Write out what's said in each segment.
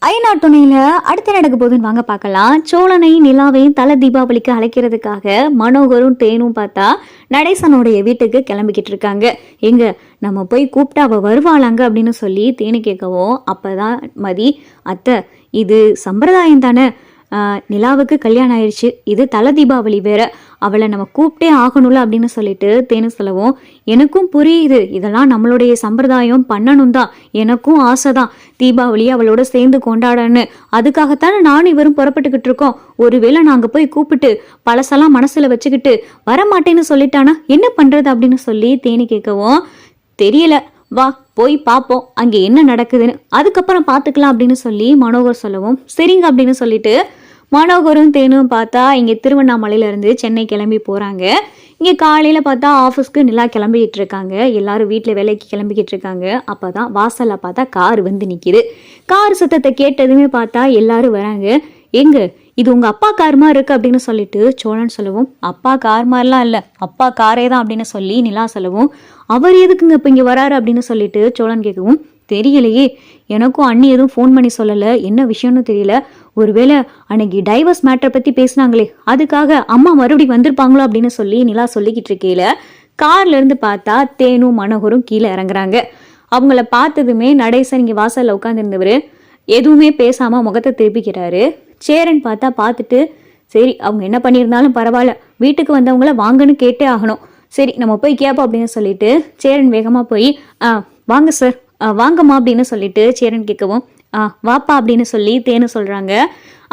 ஐநா துணையில அடுத்து நடக்க போகுதுன்னு வாங்க பார்க்கலாம். சோழனையும் நிலாவையும் தல தீபாவளிக்கு அழைக்கிறதுக்காக மனோகரும் தேனும் பார்த்தா நடேசனுடைய வீட்டுக்கு கிளம்பிக்கிட்டு இருக்காங்க. எங்க நம்ம போய் கூப்பிட்டா அவ வருவாளாங்க அப்படின்னு சொல்லி தேனு கேட்கவும், அப்பதான் மதி, அத்தை இது சம்பிரதாயம் தானே, நிலாவுக்கு கல்யாணம் ஆயிடுச்சு, இது தல தீபாவளி வேற, அவளை நம்ம கூப்பிட்டே ஆகணும்ல அப்படின்னு சொல்லிட்டு தேனு சொல்லவும், எனக்கும் புரியுது இதெல்லாம் நம்மளுடைய சம்பிரதாயம் பண்ணணும் தான், எனக்கும் ஆசைதான் தீபாவளி அவளோட சேர்ந்து கொண்டாடன்னு, அதுக்காகத்தானே நானும் இவரும் புறப்பட்டுக்கிட்டு இருக்கோம். ஒருவேளை நாங்க போய் கூப்பிட்டு பழசெல்லாம் மனசுல வச்சுக்கிட்டு வரமாட்டேன்னு சொல்லிட்டானா என்ன பண்றது அப்படின்னு சொல்லி தேனி கேட்கவும், தெரியல, வா போய் பார்ப்போம் அங்கே என்ன நடக்குதுன்னு, அதுக்கப்புறம் பார்த்துக்கலாம் அப்படின்னு சொல்லி மனோகர் சொல்லவும், சரிங்க அப்படின்னு சொல்லிட்டு மனோகரும் தேனும் பார்த்தா இங்கே திருவண்ணாமலையிலேருந்து சென்னை கிளம்பி போகிறாங்க. இங்கே காலையில் பார்த்தா ஆஃபீஸ்க்கு நிலா கிளம்பிக்கிட்டு இருக்காங்க, எல்லாரும் வீட்டில் வேலைக்கு கிளம்பிக்கிட்டு இருக்காங்க. அப்போ தான் வாசலில் பார்த்தா கார் வந்து நிற்கிது. கார் சத்தத்தை கேட்டதுமே பார்த்தா எல்லாரும் வராங்க. எங்க இது உங்கள் அப்பா கார் மாதிரி இருக்குது அப்படின்னு சொல்லிட்டு சோழன் சொல்லவும், அப்பா கார் மாதிரிலாம் இல்லை, அப்பா காரே தான் அப்படின்னு சொல்லி நிலா சொல்லவும், அவர் எதுக்குங்க இப்போ இங்கே வராரு அப்படின்னு சொல்லிட்டு சோழன் கேட்கவும், தெரியலையே, எனக்கும் அண்ணி எதுவும் ஃபோன் பண்ணி சொல்லலை, என்ன விஷயம்னு தெரியல, ஒருவேளை அன்னைக்கு டைவர்ஸ் மேட்டரை பற்றி பேசினாங்களே அதுக்காக அம்மா மறுபடியும் வந்திருப்பாங்களோ அப்படின்னு சொல்லி நிலா சொல்லிக்கிட்டு இருக்கையில கார்லேருந்து பார்த்தா தேனும் மனோகரும் கீழே இறங்குறாங்க. அவங்கள பார்த்ததுமே நடேசன் இங்கே வாசலில் உட்காந்துருந்தவர் எதுவுமே பேசாமல் முகத்தை திருப்பிக்கிறாரு. சேரன் பார்த்தா பார்த்துட்டு, சரி அவங்க என்ன பண்ணியிருந்தாலும் பரவாயில்ல, வீட்டுக்கு வந்தவங்கள வாங்கன்னு கேட்டே ஆகணும், சரி நம்ம போய் கேட்போம் அப்படின்னு சொல்லிட்டு சேரன் வேகமாக போய் வாங்க சார், வாங்கம்மா அப்படின்னு சொல்லிட்டு சேரன் கேட்கவும், வாப்பா அப்படின்னு சொல்லி தேனு சொல்கிறாங்க.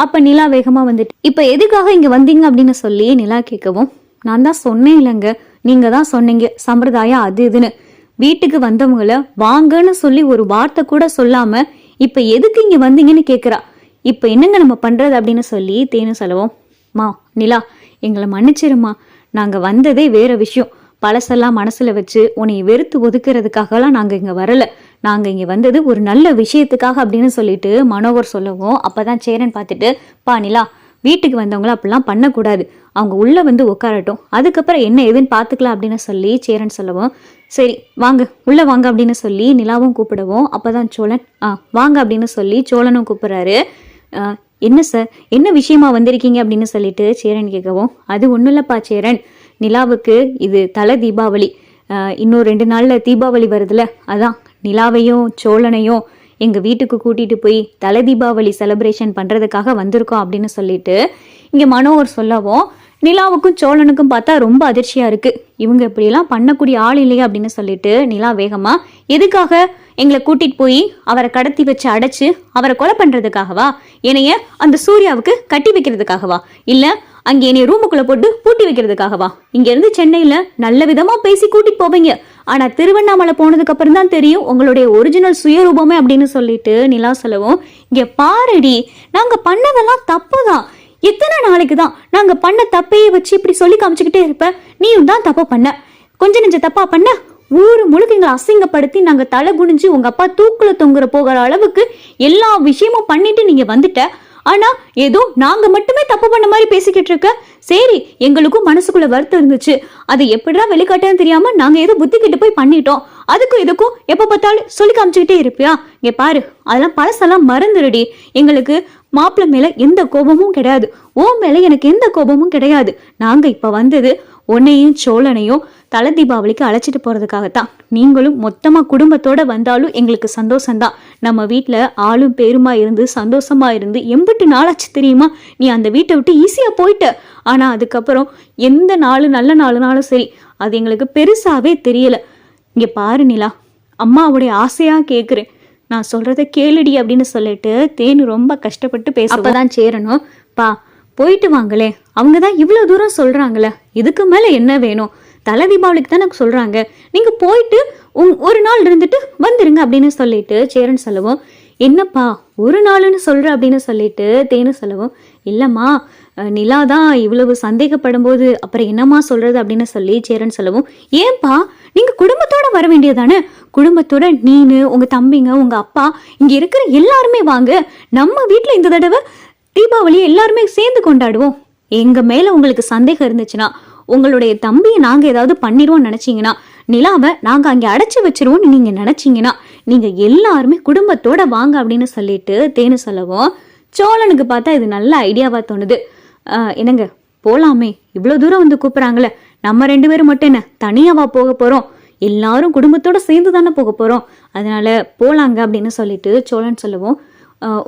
அப்போ நிலா வேகமாக வந்துட்டு, இப்போ எதுக்காக இங்கே வந்தீங்க அப்படின்னு சொல்லி நிலா கேட்கவும், நான் தான் சொன்னேன் இல்லைங்க, நீங்கள் தான் சொன்னீங்க சம்பிரதாயம் அது இதுன்னு, வீட்டுக்கு வந்தவங்கள வாங்கன்னு சொல்லி ஒரு வார்த்தை கூட சொல்லாமல் இப்போ எதுக்கு இங்கே வந்தீங்கன்னு கேட்குறா, இப்போ என்னங்க நம்ம பண்ணுறது அப்படின்னு சொல்லி தேனு சொல்லவும், மா நிலா எங்களை மன்னிச்சிருமா, நாங்கள் வந்ததே வேற விஷயம், பழசெல்லாம் மனசில் வச்சு உன்னை வெறுத்து ஒதுக்கிறதுக்காகலாம் நாங்கள் இங்கே வரலை, நாங்கள் இங்கே வந்தது ஒரு நல்ல விஷயத்துக்காக அப்படின்னு சொல்லிட்டு மனோகர் சொல்லவும், அப்போ தான் சேரன் பார்த்துட்டு, பா நிலா வீட்டுக்கு வந்தவங்கள அப்படிலாம் பண்ணக்கூடாது, அவங்க உள்ளே வந்து உட்காரட்டும், அதுக்கப்புறம் என்ன எதுன்னு பார்த்துக்கலாம் அப்படின்னு சொல்லி சேரன் சொல்லவும், சரி வாங்க உள்ளே வாங்க அப்படின்னு சொல்லி நிலாவும் கூப்பிடவும், அப்போ தான் சோழன் வாங்க அப்படின்னு சொல்லி சோழனும் கூப்பிட்றாரு. என்ன சார் என்ன விஷயமா வந்திருக்கீங்க அப்படின்னு சொல்லிட்டு சேரன் கேட்கவும், அது ஒன்றும் இல்லைப்பா சேரன், நிலாவுக்கு இது தலை தீபாவளி, இன்னும் 2 நாளில் தீபாவளி வருதுல்ல, அதான் நிலாவையும் சோழனையும் எங்கள் வீட்டுக்கு கூட்டிகிட்டு போய் தலை தீபாவளி செலிப்ரேஷன் பண்ணுறதுக்காக வந்திருக்கோம் அப்படின்னு சொல்லிட்டு இங்கே மனோகர் சொல்லவும், நிலாவுக்கும் சோழனுக்கும் பார்த்தா ரொம்ப அதிர்ச்சியாக இருக்குது, இவங்க இப்படியெல்லாம் பண்ணக்கூடிய ஆள் இல்லையா அப்படின்னு சொல்லிட்டு நிலா வேகமாக, எதுக்காக எங்களை கூட்டிகிட்டு போய் அவரை கடத்தி வச்சு அடைச்சு அவரை கொலை பண்ணுறதுக்காகவா, என்னைய அந்த சூர்யாவுக்கு கட்டி வைக்கிறதுக்காகவா, இல்லை அங்கே என்னை ரூமுக்குள்ளே போட்டு பூட்டி வைக்கிறதுக்காகவா, இங்கேருந்து சென்னையில் நல்ல விதமாக பேசி கூட்டிகிட்டு போவீங்க, ஆனால் திருவண்ணாமலை போனதுக்கு அப்புறம் தான் தெரியும் உங்களுடைய ஒரிஜினல் சுயரூபமே அப்படின்னு சொல்லிட்டு நிலா சொல்லவும், இங்கே பாருடி நாங்கள் பண்ணதெல்லாம் தப்பு தான், எத்தனை நாளைக்கு தான் நாங்கள் பண்ண தப்பையே வச்சு இப்படி சொல்லி காமிச்சுக்கிட்டே இருப்ப, நீயும் தான் தப்பா பண்ண, கொஞ்ச நெஞ்ச தப்பா பண்ண, ஊரு முழுக்க எங்களை அசிங்கப்படுத்தி நாங்கள் தலை குனிஞ்சு உங்க அப்பா தூக்குல தொங்குற போகிற அளவுக்கு எல்லா விஷயமும் பண்ணிட்டு நீங்க வந்துட்ட, ஆனா ஏதோ நாங்க மட்டுமே தப்பு பண்ண மாதிரி பேசிக்கிட்டு இருக்க, சரி எங்களுக்கும் மனசுக்குள்ள வருத்தம் இருந்துச்சு, அதை எப்படிதான் வெளிக்காட்டன்னு தெரியாம நாங்க ஏதோ புத்தி கிட்ட போய் பண்ணிட்டோம், அதுக்கும் இதுக்கும் எப்ப பார்த்தாலும் சொல்லி காமிச்சுக்கிட்டே இருப்பியா, இங்க பாரு அதெல்லாம் பழசெல்லாம் மறந்துடுடி, எங்களுக்கு மாப்பிள்ளை மேல எந்த கோபமும் கிடையாது, ஓ மேல எனக்கு எந்த கோபமும் கிடையாது, நாங்க இப்ப வந்தது உன்னையும் சோழனையும் தலை தீபாவளிக்கு அழைச்சிட்டு போறதுக்காகத்தான், நீங்களும் மொத்தமா குடும்பத்தோட வந்தாலும் எங்களுக்கு சந்தோஷம்தான், நம்ம வீட்டுல ஆளும் பேருமா இருந்து சந்தோஷமா இருந்து எம்பிட்டு நாளாச்சு தெரியுமா, நீ அந்த வீட்டை விட்டு ஈஸியா போயிட்ட, ஆனா அதுக்கப்புறம் எந்த நாள் நல்ல நாளுனாலும் சரி அது எங்களுக்கு பெருசாவே தெரியல, இங்க பாரு நிலா, அம்மாவுடைய ஆசையா கேக்குறேன், நான் சொல்றத கேளுடி அப்படின்னு சொல்லிட்டு தேனு ரொம்ப கஷ்டப்பட்டு பேச, அப்பதான் சேரணும், பா போயிட்டு வாங்களே, அவங்க தான் இவ்வளோ தூரம் சொல்றாங்களே, இதுக்கு மேலே என்ன வேணும், தலை தீபாவளிக்கு தானே சொல்றாங்க, நீங்க போயிட்டு ஒரு நாள் இருந்துட்டு வந்துருங்க அப்படின்னு சொல்லிட்டு சேரன் சொல்லவும், என்னப்பா ஒரு நாள்னு சொல்ற அப்படின்னு சொல்லிட்டு தேனு சொல்லவும், இல்லம்மா நிலா தான் இவ்வளவு சந்தேகப்படும் போது அப்புறம் என்னம்மா சொல்றது அப்படின்னு சொல்லி சேரன் சொல்லவும், ஏன்பா நீங்க குடும்பத்தோட வர வேண்டியதானே, குடும்பத்தோட நீனு உங்க தம்பிங்க உங்க அப்பா இங்க இருக்கிற எல்லாருமே வாங்க, நம்ம வீட்டுல இந்த தடவை தீபாவளி எல்லாருமே சேர்ந்து கொண்டாடுவோம், எங்க மேல உங்களுக்கு சந்தேகம் இருந்துச்சுன்னா உங்களுடைய தம்பியை நாங்க ஏதாவது பண்ணிடுவோம் நினைச்சீங்கன்னா நிலாவை நாங்கள் அங்கே அடைச்சி வச்சிருவோம்னு நீங்கள் நினச்சிங்கன்னா நீங்கள் எல்லாருமே குடும்பத்தோட வாங்க அப்படின்னு சொல்லிட்டு தேனு சொல்லவும் சோழனுக்கு பார்த்தா இது நல்ல ஐடியாவாக தோணுது. என்னங்க போகலாமே, இவ்வளோ தூரம் வந்து கூப்பிட்றாங்களே, நம்ம 2 பேரும் மட்டும் என்ன தனியாவா போக போகிறோம், எல்லாரும் குடும்பத்தோட சேர்ந்து தானே போக போகிறோம், அதனால போகலாங்க அப்படின்னு சொல்லிட்டு சோழன் சொல்லவும்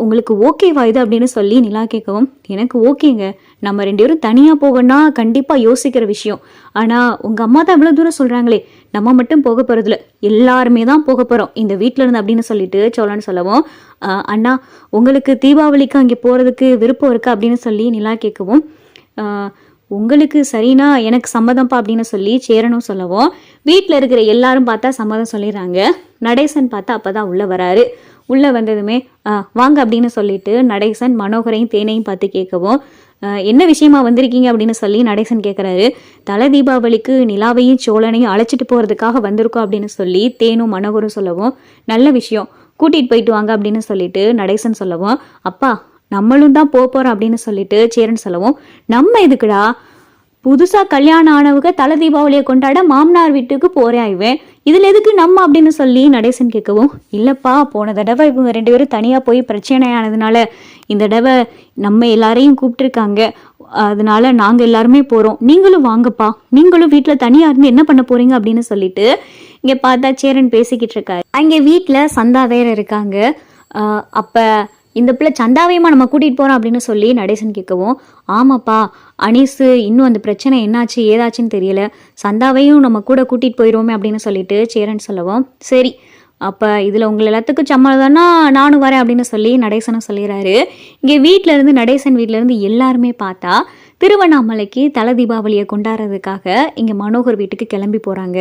உங்களுக்கு ஓகேவா இது அப்படின்னு சொல்லி நிலா கேட்கவும் எனக்கு ஓகேங்க, நம்ம 2 பேரும் தனியாக போகணும்னா கண்டிப்பாக யோசிக்கிற விஷயம். ஆனால் உங்கள் அம்மா தான் இவ்வளோ தூரம் சொல்கிறாங்களே, நம்ம மட்டும் போக போகிறதில்ல, எல்லாருமே தான் போக போகிறோம் இந்த வீட்டில் இருந்து அப்படின்னு சொல்லிட்டு சோழன் சொல்லவும் அண்ணா உங்களுக்கு தீபாவளிக்கு அங்கே போகிறதுக்கு விருப்பம் இருக்கா அப்படின்னு சொல்லி நிலா கேட்கவும் உங்களுக்கு சரினா எனக்கு சம்மதம்ப்பா அப்படின்னு சொல்லி சேரனும் சொல்லவும் வீட்டில் இருக்கிற எல்லாரும் பார்த்தா சம்மதம் சொல்லிடுறாங்க. நடேசன் பார்த்தா அப்போ தான் உள்ளே வராரு. உள்ளே வந்ததுமே வாங்க அப்படின்னு சொல்லிட்டு நடேசன் மனோகரையும் தேனையும் பார்த்து கேட்கவும் என்ன விஷயமா வந்திருக்கீங்க அப்படின்னு சொல்லி நடேசன் கேட்குறாரு. தலை தீபாவளிக்கு நிலாவையும் சோழனையும் அழைச்சிட்டு போகிறதுக்காக வந்திருக்கோம் அப்படின்னு சொல்லி தேனும் மனோகரும் சொல்லவும் நல்ல விஷயம், கூட்டிகிட்டு போயிட்டு வாங்க அப்படின்னு சொல்லிட்டு நடேசன் சொல்லவும் அப்பா நம்மளும் தான் போகிறோம் அப்படின்னு சொல்லிட்டு சேரன் சொல்லவும் நம்ம எதுக்குடா, புதுசாக கல்யாணம் ஆனவங்க தலை தீபாவளியை கொண்டாட மாமனார் வீட்டுக்கு போகிறேன் இவன், இதில் எதுக்கு நம்ம அப்படின்னு சொல்லி நடேசன் கேட்கவும் இல்லைப்பா போன தடவை இவங்க 2 பேரும் தனியாக போய் பிரச்சனையானதுனால இந்த தடவை நம்ம எல்லாரையும் கூப்பிட்டுருக்காங்க, அதனால நாங்கள் எல்லாருமே போகிறோம், நீங்களும் வாங்கப்பா, நீங்களும் வீட்டில் தனியாக இருந்து என்ன பண்ண போகிறீங்க அப்படின்னு சொல்லிட்டு இங்கே பார்த்தா சேரன் பேசிக்கிட்டு இருக்காரு. அங்கே வீட்டில் சந்தா வேற இருக்காங்க. அப்போ இந்த பிள்ளை சந்தாவையுமா நம்ம கூட்டிகிட்டு போகிறோம் அப்படின்னு சொல்லி நடேசன் கேட்கவும் ஆமாப்பா அனீஸு இன்னும் அந்த பிரச்சனை என்னாச்சு ஏதாச்சுன்னு தெரியல, சந்தாவையும் நம்ம கூட கூட்டிகிட்டு போயிடுவோமே அப்படின்னு சொல்லிட்டு சேரன் சொல்லவும் சரி அப்போ இதில் உங்களை எல்லாத்துக்கும் சம்மதம்னா நானும் வரேன் அப்படின்னு சொல்லி நடேசனும் சொல்லிடுறாரு. இங்கே வீட்டிலேருந்து நடேசன் வீட்டிலேருந்து எல்லாருமே பார்த்தா திருவண்ணாமலைக்கு தலை தீபாவளியை கொண்டாடுறதுக்காக இங்கே மனோகர் வீட்டுக்கு கிளம்பி போகிறாங்க.